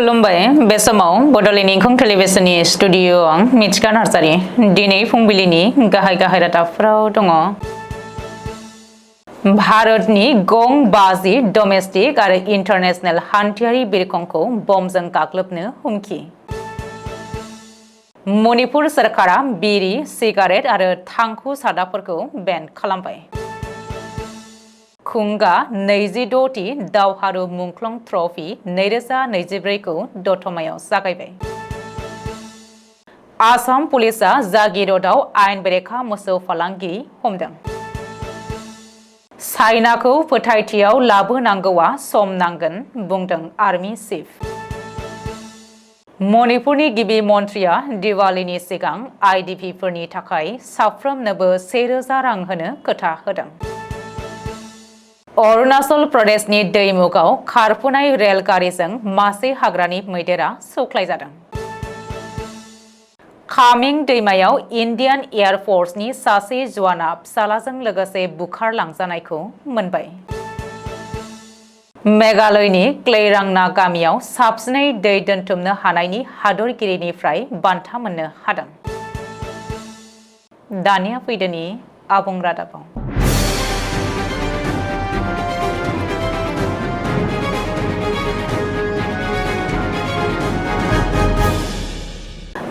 खुलुमबाय बे समाव बड'लेण्ड इंखं टेलिभिजननि स्टुडिअ'आव आं मिथिका नार्जारि दिनै फुंबिलिनि गाहाय रादाबफोराव दङ। भारतनि गं 50 डमेस्टिक आरो इन्टारनेशनेल हान्थियारि बिरखंखौ बमजों गाग्लोबनो हुमखि। मणिपुर सरकारा बिरि, सिगारेट आरो थांखु सादाफोरखौ बेन खालामबाय। खुंगा 26थि दावहारु मुंख्लं ट्रफी 2024 खौ दतमायाव जागायबाय। आसाम पुलिसा जागिरदआव आयेन बेरेखा मोसौ फालांगि हमदों। चाइनाखौ फोथायथियाव लाबोनांगौआ सम नांगोन बुंदों आर्मी चिफ। मणिपुरनि गिबि मन्थ्रिया दिवालीनि सिगां आइडिपिफोरनि थाखाय साफ्रोमनोबो 1000 रां होनो खोथा होदों। अरुणाचल प्रदेशनि दैमुगाव खारफुनाय रेलगारिजों मासे हाग्रानि मैदेरा सौख्लायजादों। कामिं दैमायाव इन्डियान एयार फर्सनि सासे जवाना फिसालाजों लोगोसे बुखारलांजानायखौ मोनबाय। मेघालयनि क्लेरांना गामियाव साबसिनै दै दोनथुमनो हानायनि हादरगिरिनिफ्राय बान्था मोननो हादों। दानिया फैदोनि आबुं रादाबाव।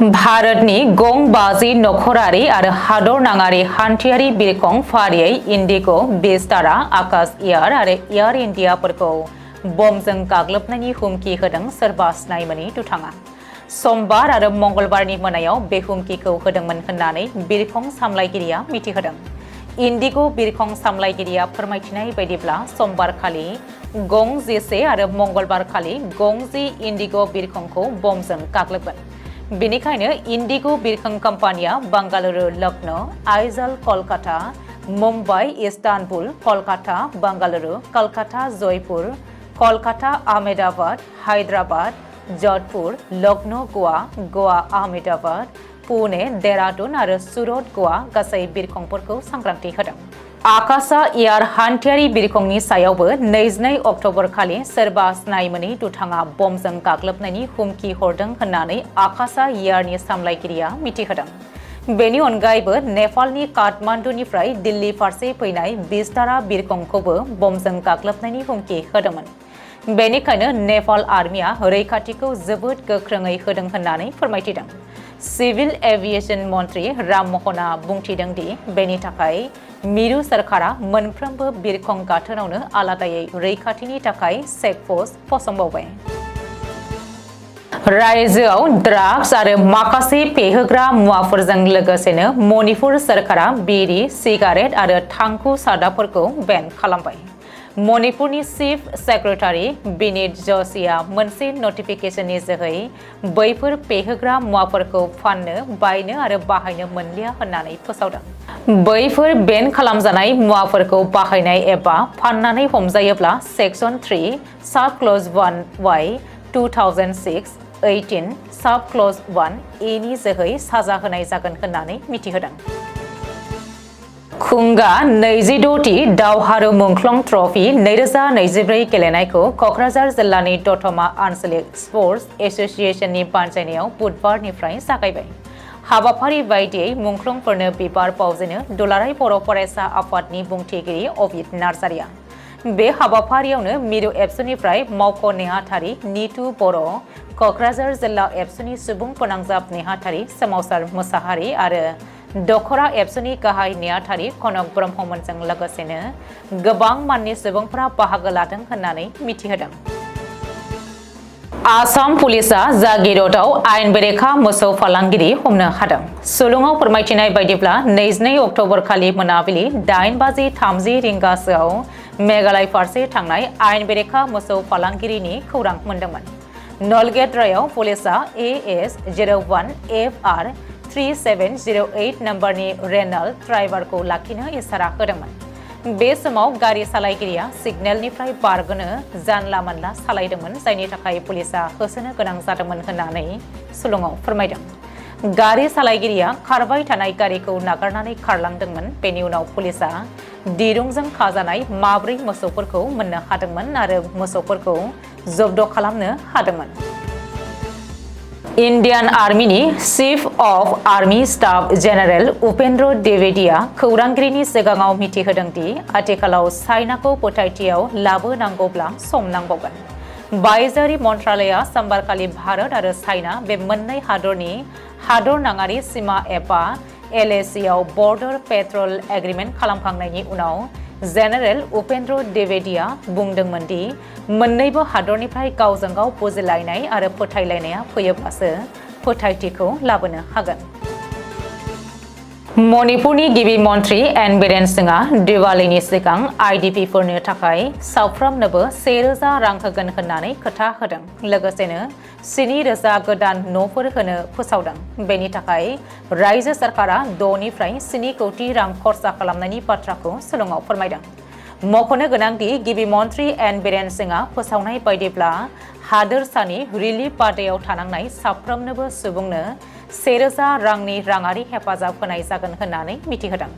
भारतनि गं 50 नखरारि आरो हादरनाङारि हान्थियारि बिरखं फारियै इन्डिग', विस्टारा, आकाश एयार आरो एयार इन्डियाफोरखौ बमजों गाग्लोबनायनि हुमखि होदों सोरबा सिनायमोनि दुथाङा। समबार आरो मंगलबारनि मोनायाव बे हुमखिखौ होदोंमोन होननानै बिरखं सामलायगिरिया मिथिहोदों। इन्डिग' बिरखं सामलायगिरिया फोरमायथिनाय बायदिब्ला समबारखालि गं 10 आरो मंगलबारखालि गं 10 इन्डिग' बिरखंखौ बमजों गाग्लोबगोन। बेनिखायनो इन्डिग' बिरखं कम्पानिया बांगालुरु, लखनऊ, आइजल, कलकाता, मुम्बाइ, इस्तानबुल, कलकाता, बांगालुरु, कलकाता, जयपुर, कलकाता, आहमेदाबाद, हायद्राबाद, जधपुर, लखनऊ, गवा, आहमेदाबाद, पुणे, देहरादून आरो सुरत, गवा गासै बिरखंफोरखौ सांग्रांथि होदों। आकाशा एयार हान्थियारि बिरखंनि सायावबो 22 अक्ट'बर खालि सोरबा सिनायमोनि दुथाङा बमजों गाग्लोबनायनि हुमखि हरदों होननानै आकाशा एयारनि सामलायगिरिया मिथिहोदों। बेनि अनगायैबो नेपालनि काठमान्डुनिफ्राय दिल्ली फारसे फैनाय विस्टारा बिरखंखौबो बमजों गाग्लोबनायनि हुमखि होदोंमोन। बेनिखायनो नेपाल आर्मिया रैखाथिखौ जोबोद गोख्रोङै होदों होननानै फोरमायथिदों। सिभिल एभिएशन मन्थ्रि राम मोहना बुंथिदों दि बेनि थाखाय मिरु सरकारा मोनफ्रोमबो बिरखं गाथोनावनो आलादायै रैखाथिनि थाखाय चेकपस्ट फसंबावबाय। रायजोआव ड्राग्स आरो माखासे फेहोग्रा मुवाफोरजों लोगोसेनो मणिपुर सरकारा बिरि, सिगारेट आरो थांखु सादाफोरखौ बेन खालामबाय। मणिपुरनि चिफ सेक्रेटारि बिनीत जोशीआ मोनसे नटिफिकेशननि जोहै बैफोर फेहोग्रा मुवाफोरखौ फाननो, बायनो आरो बाहायनो मोनलिया होननानै फोसावदों। बैफोर बेन खालामजानाय मुवाफोरखौ बाहायनाय एबा फाननानै हमजायोब्ला सेक्सन 3 साब क्लज 1Y 2006-18 साब क्लज 1A नि जोहै साजा होनाय जागोन होननानै मिथिहोदों। खुंगा 26थि दावहारु मुंख्लं ट्रफी 2024 गेलेनायखौ क'क्राझार जिल्लानि दतमा आन्सलिक स्पर्टस एस'सिएशननि बानजायनायाव बुधबारनिफ्राय जागायबाय। हाबाफारि बायदियै मुंख्लंफोरनो बिबार बावजेनो दुलाराय बर' फरायसा आफादनि बुंथिगिरि अबित नार्जारिया। बे हाबाफारियावनो मिरु एबसुनिफ्राय मावख' नेहाथारि नितु बर', क'क्राझार जिल्ला एबसुनि सुबुं फोनांजाब नेहाथारि सोमावसार मुसाहारि आरो दखरा एबसुनि गाहाय नेहाथारि कनक ब्रह्ममोनजों लोगोसेनो गोबां माननि सुबुंफोरा बाहागो लादों होननानै मिथिहोदों। आसाम पुलिसा जागिरदआव आयेन बेरेखा मोसौ फालांगिरि हमनो हादों। सुलुङाव फोरमायथिनाय बायदिब्ला 22 अक्ट'बर खालि मोनाबिलि 8:30 रिंगासोआव मेघालय फारसे थांनाय आयेन बेरेखा मोसौ फालांगिरिनि खौरां मोनदोंमोन। नलगेद्रायाव पुलिसा AS 01FR 3708 नम्बरनि रेनल्ड ड्राइभारखौ लाखिनो इसारा होदोंमोन। बे समाव गारि सालायगिरिया सिगनेलनिफ्राय बारग'नो जानला-मोनला सालायदोंमोन, जायनि थाखाय पुलिसा होसोनो गोनां जादोंमोन होननानै सुलुङाव फोरमायदों। गारि सालायगिरिया खारबाय थानाय गारिखौ नागारनानै खारलांदोंमोन। बेनि उनाव पुलिसा दिरुंजों खाजानाय 4 मोसौफोरखौ मोननो हादोंमोन आरो मोसौफोरखौ जब्द खालामनो हादोंमोन। Indian Army Chief of Army Staff General Upendra Dwivediya खौरांगिरिनि सिगाङाव मिथिहोदोंदि आथिखालाव चाइनाखौ फोथायथियाव लाबोनांगौब्ला सम नांबावगोन। बायजोआरि मन्त्रालयआ समबारखालि भारत आरो चाइना बे मोननै हादरनि हादरनाङारि सिमा एबा LACआव बर्डार पेट्रल एग्रीमेन्ट खालामखांनायनि उनाव जेनेरेल उपेन्द्र द्विवेदीया बुंदोंमोन दि मोन्नैबो हादरनिफ्राय गावजों गाव बुजिलायनाय आरो फोथायलायनाया फैयोब्लासो फोथायथिखौ लाबोनो हागोन। मणिपुरनि गिबि मन्त्रि एन बीरेन सिंहआ दिवालीनि सिगां IDPफोरनो थाखाय साफ्रोमनोबो 1000 रां होगोन होननानै खोथा होदों। लोगोसेनो 7,000 गोदान न'फोर होनो फोसावदों। बेनि थाखाय रायजो सरकारा 6 निफ्राय 7 कोटि रां खरसा खालामनायनि बाथ्राखौ शिलंआव फोरमायदों। मख'नो गोनांदि गिबि मन्त्रि एन बीरेन सिंहआ फोसावनाय बायदिब्ला हादोरसानि रिलिफ बादायाव थानांनाय साफ्रोमनोबो सुबुंनो 1000 रांनि राङारि हेफाजाब होनाय जागोन होननानै मिथिहोदों।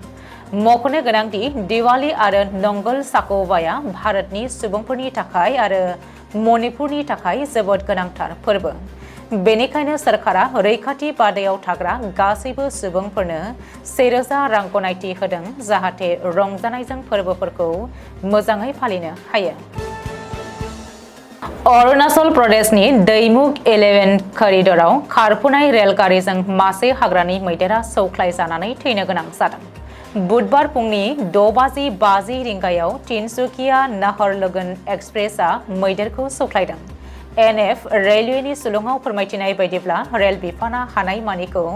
मख'नो गोनांदि दिवाली आरो नंगल चाकवाया भारतनि सुबुंफोरनि थाखाय आरो मणिपुरनि थाखाय जोबोद गोनांथार फोरबो। बेनिखायनो सरकारा रैखाथि बादायाव थाग्रा गासैबो सुबुंफोरनो 1000 रां गनायथि होदों जाहाथे रंजानायजों फोरबोफोरखौ मोजाङै फालिनो हायो। अरुणाचल प्रदेशनि दैमुग 11 करिडराव खारफुनाय रेलगारिजों मासे हाग्रानि मैदेरा सौख्लायजानानै थैनो गोनां जादों। बुधबार फुंनि 6:50 रिंगायाव तिनसुकिया नाहरलगुन एक्सप्रेसआ मैदेरखौ सौख्लायदों। NF रेलवेनि शिलंआव फोरमायथिनाय बायदिब्ला रेल बिफाना हानायमानिखौ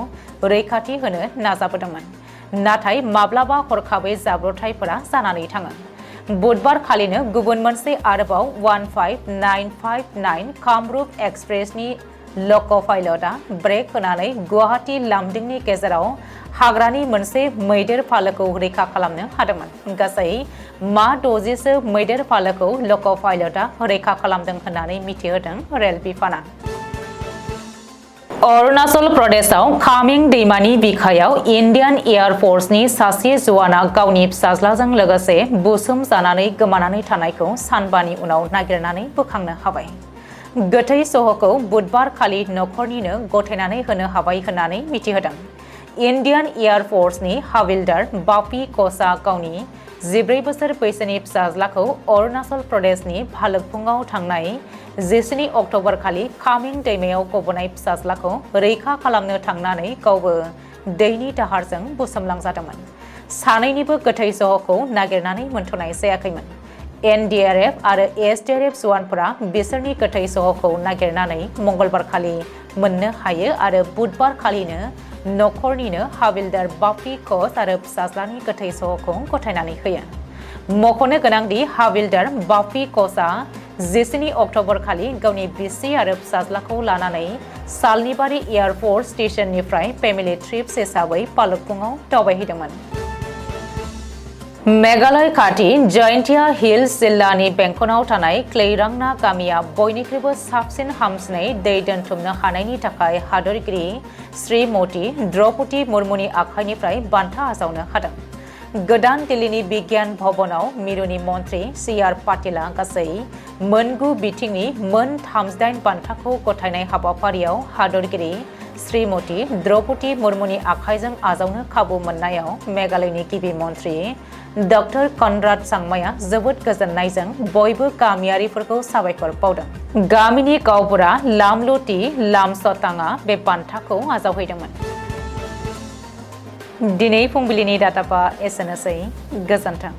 रैखाथि होनो नाजाबोदोंमोन, नाथाय माब्लाबा हरखाबै जाब्रबथायफोरा जानानै थाङो। बुधबार खालिनो गुबुन मोनसे आरोबाव 15959 कामरुप एक्सप्रेसनि लक' पाइलटआ ब्रेक होनानै गुवाहाटी लामडिंनि गेजेराव हाग्रानि मोनसे मैदेर फालोखौ रैखा खालामनो हादोंमोन। गासै 60सो मैदेर फालोखौ लक' पाइलटआ रैखा खालामदों होननानै मिथिहोदों रेल बिफाना। अरुणाचल प्रदेशआव कामिं दैमानि बिखायाव इन्डियान एयार फर्सनि सासे जवाना गावनि फिसाज्लाजों लोगोसे बुसोम जानानै गोमानानै थानायखौ सानबानि उनाव नागिरनानै बोखांनो हाबाय। गोथै सह'खौ बुधबार खालि नखरनिनो गथायनानै होनो हाबाय होननानै मिथिहोदों। इन्डियान एयार फर्सनि हाविलदार बापी क'सआ गावनि 14 बोसोर बैसोनि फिसाज्लाखौ अरुणाचल प्रदेशनि भालुकपुंआव थांनाय 17 अक्ट'बर खालि कामिं दैमायाव गबोनाय फिसाज्लाखौ रैखा खालामनो थांनानै गावबो दैनि दाहारजों बुसोमलांजादोंमोन। सानैनिबो गोथै सह'खौ नागिरनानै मोनथ'नाय जायाखैमोन। NDRF आरो SDRF जवानफोरा बिसोरनि गोथै सह'खौ नागिरनानै मंगलबार खालि मोननो हायो आरो बुधबार खालिनो नखरनिनो हाविलदार बापी क'स आरो फिसाज्लानि गोथै सह'खौ गथायनानै होयो। मख'नो गोनांदि हाविलदार बापी क'सआ 17 अक्ट'बर खालि गावनि बिसि आरो फिसाज्लाखौ लानानै सालनिबारि एयारफोर्स स्टेशननिफ्राय फेमिलि ट्रिप्स हिसाबै भालुकपुंआव दावबायहैदोंमोन। मेघालय खाथि जयन्तिया हिल्स जिल्लानि बेंखनाव थानाय क्लेइरांना गामिया बयनिख्रुइबो साबसिन हामसिनै दै दोनथुमनो हानायनि थाखाय हादरगिरि श्रीमती द्रौपदी मुर्मुनि आखाइनिफ्राय बान्था आजावनो हादों। गोदान दिल्लीनि बिगियान भवनाव मिरुनि मन्त्रि CR पाटिलआ गासै 9 बिथिंनि 38 बान्थाखौ गथायनाय हाबाफारियाव हादरगिरि श्रीमती द्रौपदी मुर्मुनि आखाइजों आजावनो खाबु मोननायाव मेघालयनि गिबि मन्त्रि डक्टर कनराड सांमाया जोबोद गोजोननायजों बयबो गामियारिफोरखौ साबायखर बावदों। गामिनि गावबुरा लामलुटी लामसतांआ बे बान्थाखौ आजावहैदोंमोन। दिनै फुंबिलिनि दातापा एसेनोसै। गोजोन्थों।